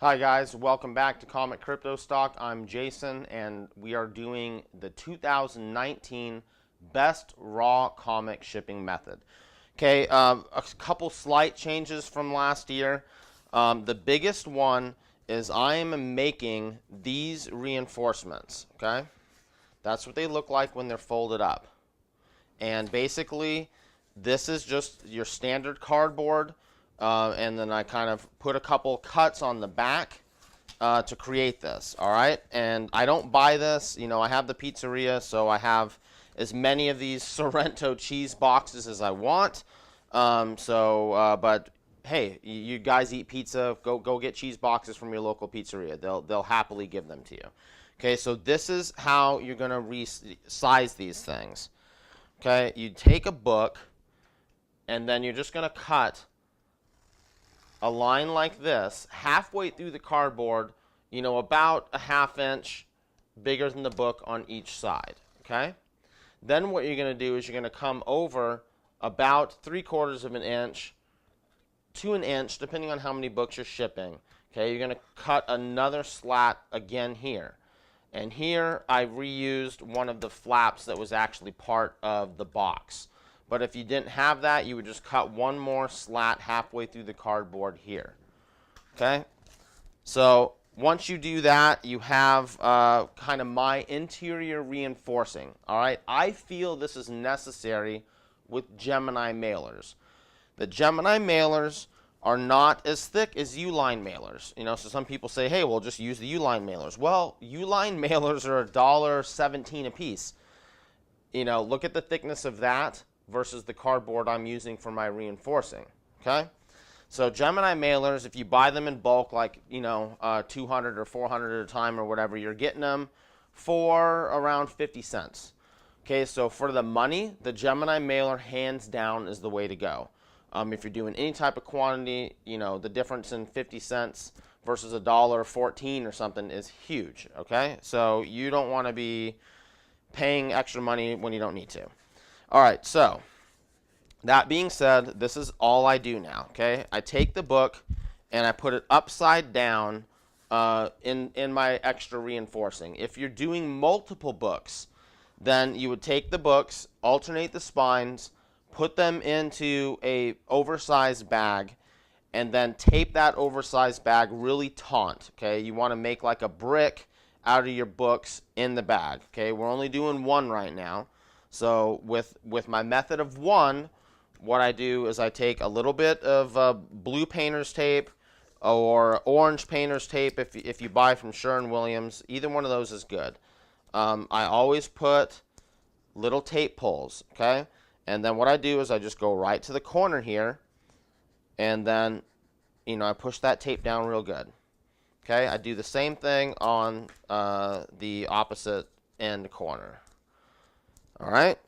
Hi guys, welcome back to ComicCryptoStock. I'm Jason and we are doing the 2019 best raw comic shipping method. Okay, a couple slight changes from last year. The biggest one is I am making these reinforcements, okay? That's what they look like when they're folded up. And basically, this is just your standard cardboard. And then I kind of put a couple cuts on the back to create this, all right? And I don't buy this. You know, I have the pizzeria, so I have as many of these Sorrento cheese boxes as I want. But hey, you guys eat pizza, go get cheese boxes from your local pizzeria. They'll happily give them to you. Okay, so this is how you're going to resize these things. Okay, you take a book, and then you're just going to cut a line like this, halfway through the cardboard, you know, about a ½ inch bigger than the book on each side, okay? Then what you're going to do is you're going to come over about 3/4 of an inch to an inch, depending on how many books you're shipping, okay? You're going to cut another slat again here. And here I reused one of the flaps that was actually part of the box. But if you didn't have that, you would just cut one more slat halfway through the cardboard here. Okay? So once you do that, you have kind of my interior reinforcing. All right? I feel this is necessary with Gemini mailers. The Gemini mailers are not as thick as U-line mailers. You know, so some people say, hey, well, just use the U-line mailers. Well, U-line mailers are $1.17 a piece. You know, look at the thickness of that versus the cardboard I'm using for my reinforcing, okay? So Gemini mailers, if you buy them in bulk, like, you know, 200 or 400 at a time or whatever, you're getting them for around 50 cents. Okay, so for the money, the Gemini mailer hands down is the way to go. If you're doing any type of quantity, you know, the difference in 50 cents versus $1.14 or something is huge, okay? So you don't want to be paying extra money when you don't need to. All right, so that being said, this is all I do now, okay? I take the book and I put it upside down in my extra reinforcing. If you're doing multiple books, then you would take the books, alternate the spines, put them into a oversized bag, and then tape that oversized bag really taut, okay? You want to make like a brick out of your books in the bag, okay? We're only doing one right now. So with my method of one, what I do is I take a little bit of blue painter's tape or orange painter's tape if you buy from Sherwin-Williams. Either one of those is good. I always put little tape pulls, okay? And then what I do is I just go right to the corner here, and then, you know, I push that tape down real good. Okay, I do the same thing on the opposite end corner. All right,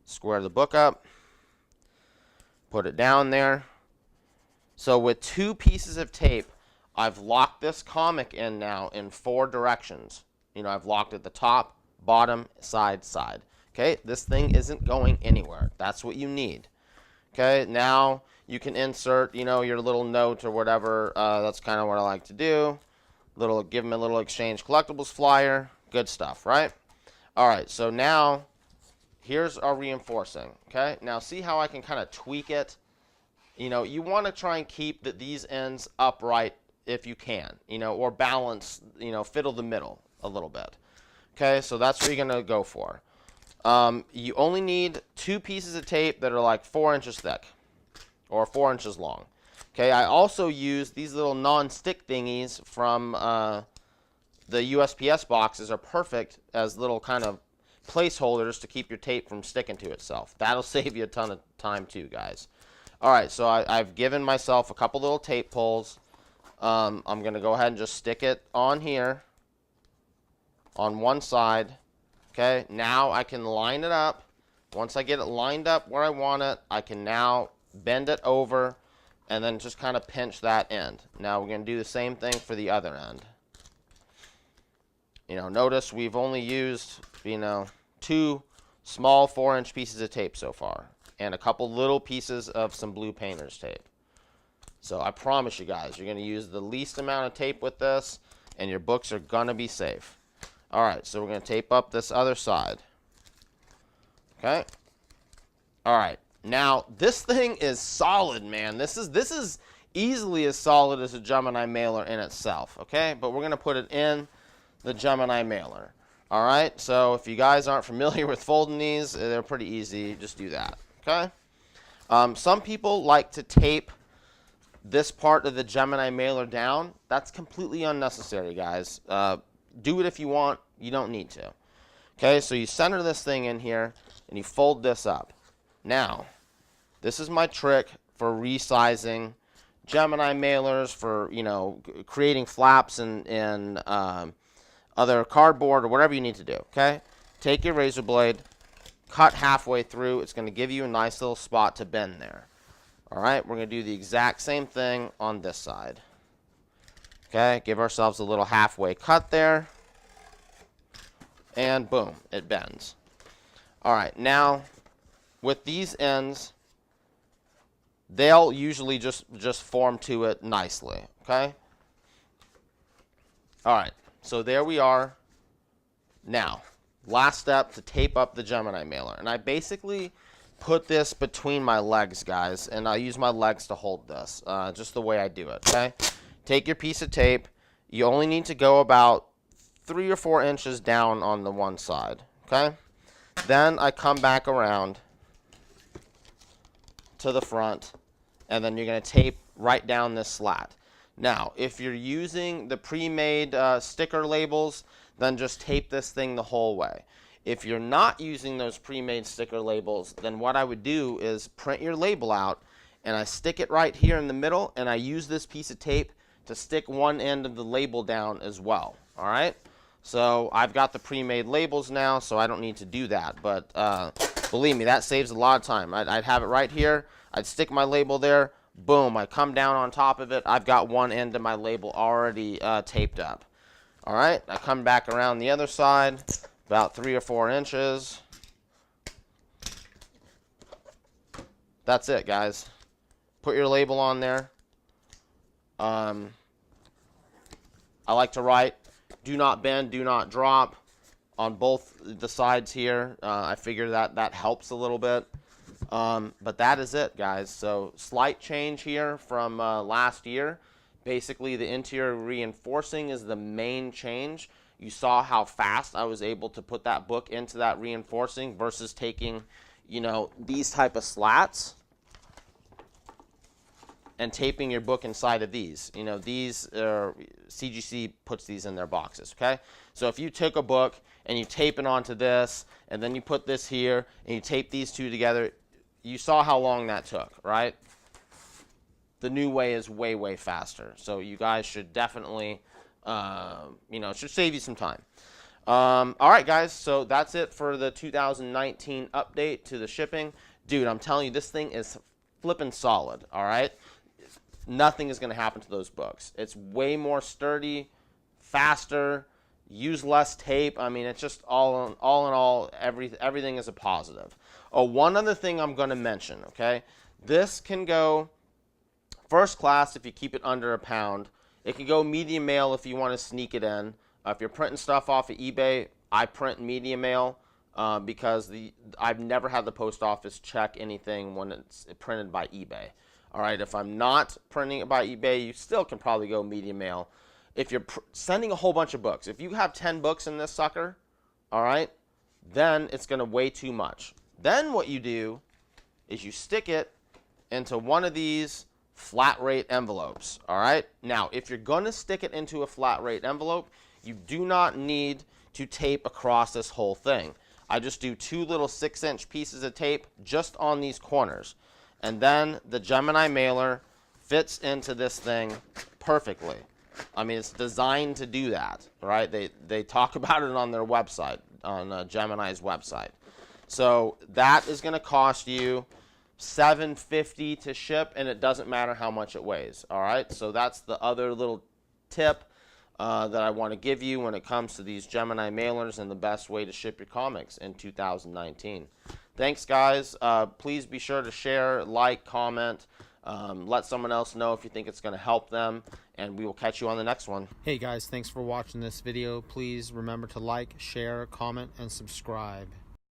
square the book up, put it down there. So with 2 pieces of tape, I've locked this comic in now in 4 directions. You know, I've locked it the top, bottom, side, side. Okay, this thing isn't going anywhere. That's what you need. Okay, now you can insert, you know, your little note or whatever. That's kind of what I like to do. Give them a little exchange collectibles flyer. Good stuff, right? All right, so now here's our reinforcing. Okay, now see how I can kind of tweak it. You know, you want to try and keep these ends upright if you can, you know, or balance, you know, fiddle the middle a little bit. Okay, so that's what you're going to go for. You only need 2 pieces of tape that are like 4 inches thick or 4 inches long. Okay, I also use these little non-stick thingies from the USPS boxes. Are perfect as little kind of placeholders to keep your tape from sticking to itself. That'll save you a ton of time too, guys. All right, so I've given myself a couple little tape pulls. I'm going to go ahead and just stick it on here on one side. Okay, now I can line it up. Once I get it lined up where I want it, I can now bend it over and then just kind of pinch that end. Now we're going to do the same thing for the other end. You know, notice we've only used, you know, 2 small 4-inch pieces of tape so far and a couple little pieces of some blue painter's tape. So I promise you guys, you're going to use the least amount of tape with this, and your books are going to be safe. All right, so we're going to tape up this other side. Okay. All right. Now, this thing is solid, man. This is easily as solid as a Gemini mailer in itself, okay? But we're going to put it in the Gemini mailer. All right? So if you guys aren't familiar with folding these, they're pretty easy. Just do that, okay? Some people like to tape this part of the Gemini mailer down. That's completely unnecessary, guys. Do it if you want. You don't need to. Okay, so you center this thing in here, and you fold this up. Now, this is my trick for resizing Gemini mailers, for, you know, creating flaps and other cardboard or whatever you need to do, okay? Take your razor blade, cut halfway through. It's going to give you a nice little spot to bend there. All right, we're going to do the exact same thing on this side. Okay, give ourselves a little halfway cut there. And boom, it bends. All right, now with these ends, they'll usually just form to it nicely, okay? All right, so there we are. Now, last step to tape up the Gemini mailer. And I basically put this between my legs, guys, and I use my legs to hold this, just the way I do it, okay? Take your piece of tape. You only need to go about 3 or 4 inches down on the one side, okay? Then I come back around to the front, and then you're going to tape right down this slat. Now, if you're using the pre-made sticker labels, then just tape this thing the whole way. If you're not using those pre-made sticker labels, then what I would do is print your label out, and I stick it right here in the middle, and I use this piece of tape to stick one end of the label down as well, all right? So I've got the pre-made labels now, so I don't need to do that. But believe me, that saves a lot of time. I'd have it right here. I'd stick my label there. Boom, I come down on top of it. I've got one end of my label already taped up. All right, I come back around the other side, about 3 or 4 inches. That's it, guys. Put your label on there. I like to write, do not bend, do not drop on both the sides here. I figure that helps a little bit. But that is it, guys. So slight change here from last year. Basically, the interior reinforcing is the main change. You saw how fast I was able to put that book into that reinforcing versus taking, you know, these type of slats and taping your book inside of these. You know, these are, CGC puts these in their boxes, okay? So if you took a book and you tape it onto this, and then you put this here, and you tape these two together, you saw how long that took, right? The new way is way, way faster. So you guys should definitely, you know, it should save you some time. All right, guys, so that's it for the 2019 update to the shipping. Dude, I'm telling you, this thing is flipping solid, all right? Nothing is going to happen to those books. It's way more sturdy, faster, use less tape. I mean, it's just all in all, everything is a positive. Oh, one other thing I'm going to mention, okay? This can go first class if you keep it under a pound. It can go medium mail if you want to sneak it in. If you're printing stuff off of eBay, I print medium mail because I've never had the post office check anything when it's printed by eBay. All right, if I'm not printing it by eBay, you still can probably go medium mail. If you're sending a whole bunch of books, if you have 10 books in this sucker, all right, then it's going to weigh too much. Then what you do is you stick it into one of these flat rate envelopes, all right? Now, if you're going to stick it into a flat rate envelope, you do not need to tape across this whole thing. I just do 2 little 6-inch pieces of tape just on these corners. And then the Gemini mailer fits into this thing perfectly. I mean, it's designed to do that, right? They talk about it on their website, on Gemini's website. So that is going to cost you $7.50 to ship, and it doesn't matter how much it weighs, all right? So that's the other little tip that I want to give you when it comes to these Gemini mailers and the best way to ship your comics in 2019. Thanks, guys. Please be sure to share, like, comment, Let someone else know if you think it's going to help them, and we will catch you on the next one. Hey guys, thanks for watching this video. Please remember to like, share, comment, and subscribe.